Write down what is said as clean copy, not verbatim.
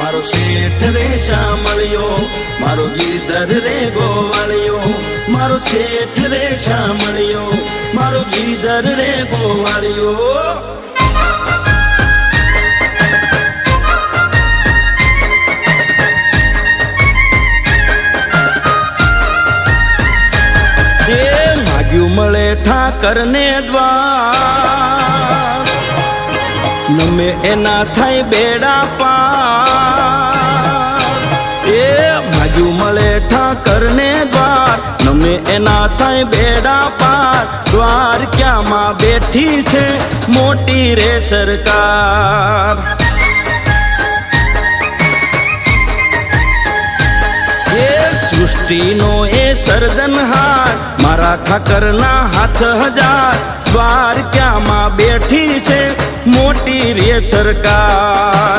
मारो शेठ रे शामलियो मारो गीदर रे गोवालियो मारो शेठ रे शामलियो मारो गीदर रे गोवालियो माग्यू मळे ठाकर ने द्वार नमे एना थाय बेड़ा पार माग्यू मळे ठाकर ने द्वार नमे एना थाय बेड़ा पार द्वार क्या मां बैठी छे मोटी रे सरकार सृष्टि नो ए सर्जनहार मारा ठाकर ना हाथ हजार द्वार क्या मां बैठी छे मोटी रे सरकार।